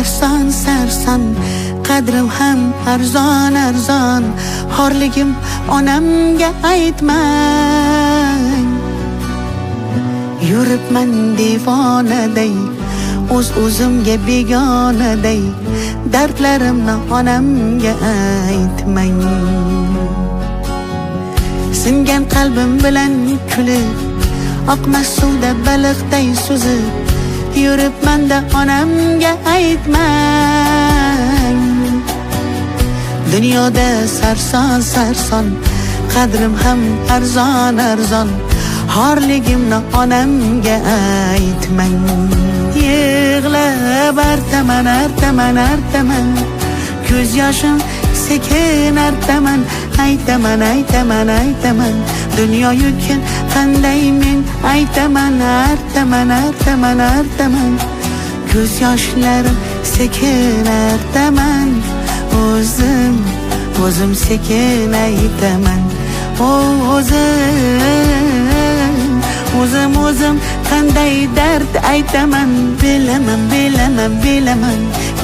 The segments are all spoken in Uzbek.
sarson sarson, qadrim ham arzon arzon. Xorligim onamga aytmang. Yuribman devonaday, o'zimga begonaday. Dardlarimni onamga aytmang. Singan qalbim bilan kulib, oqmas suvda baliqday suzib, yuribman-da onamga aytmang. Dunyoda sarson sarson, qadrim ham arzon arzon. Xorligimni onamga aytmang. Yig'lab artaman artaman artaman, ko'z yoshim sekin artaman. Aytaman aytaman aytaman, dunyo yukin qanday men aytaman. Artaman artaman artaman, ko'z yoshlarim sekin artaman. O'zim sekin aytaman. O'zim qanday dard aytaman. Bilaman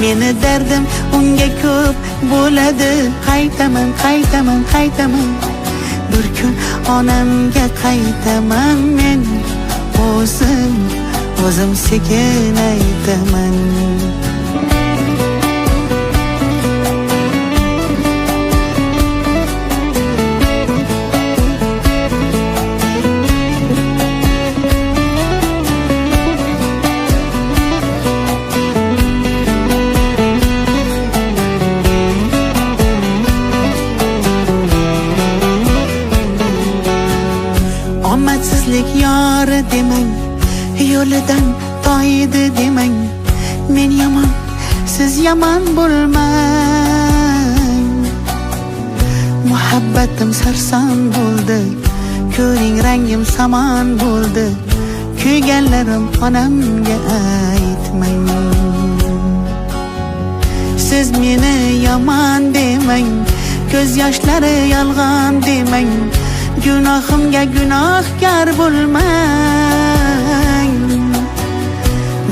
meni dardim unga ko'p bo'ladi. Qaytaman bir kun onamga qaytaman men. O'zim sekin aytaman. Omadsizlik yori demang, yo'lidan toyidi demang. Men yomon, siz yomon bo'lmang. Muhabbatim sarson bo'ldi, ko'ring rangim samon bo'ldi. Kuyganlarim onamga aytmang. Siz meni yomon demang, ko'z yoshlari yolg'on demang. Gunohimga gunohkor bo'lmang.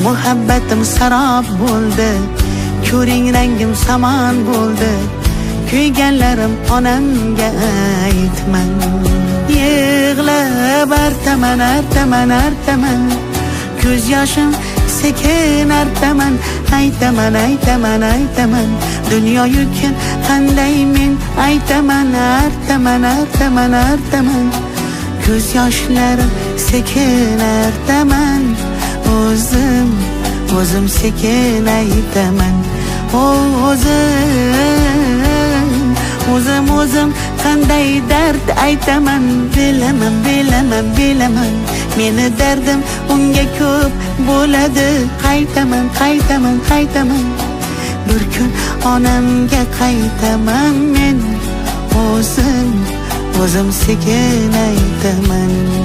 Muhabbatim sarob bo'ldi, ko'ring rangim samon bo'ldi. Kuyganlarim onamga aytmang. Yig'lab artaman artaman artaman, ko'z yoshim sekin artaman. Aytaman aytaman aytaman, dunyo yukin qanday men aytaman. Artaman artaman artaman, ko'z yoshlarim sekin artaman. O'zim sekin aytaman. O'zim qanday dard aytaman. Bilaman meni dardim unga ko'p bo'ladi. Qaytaman bir kun onamga qaytaman men. O'zim sekin aytaman.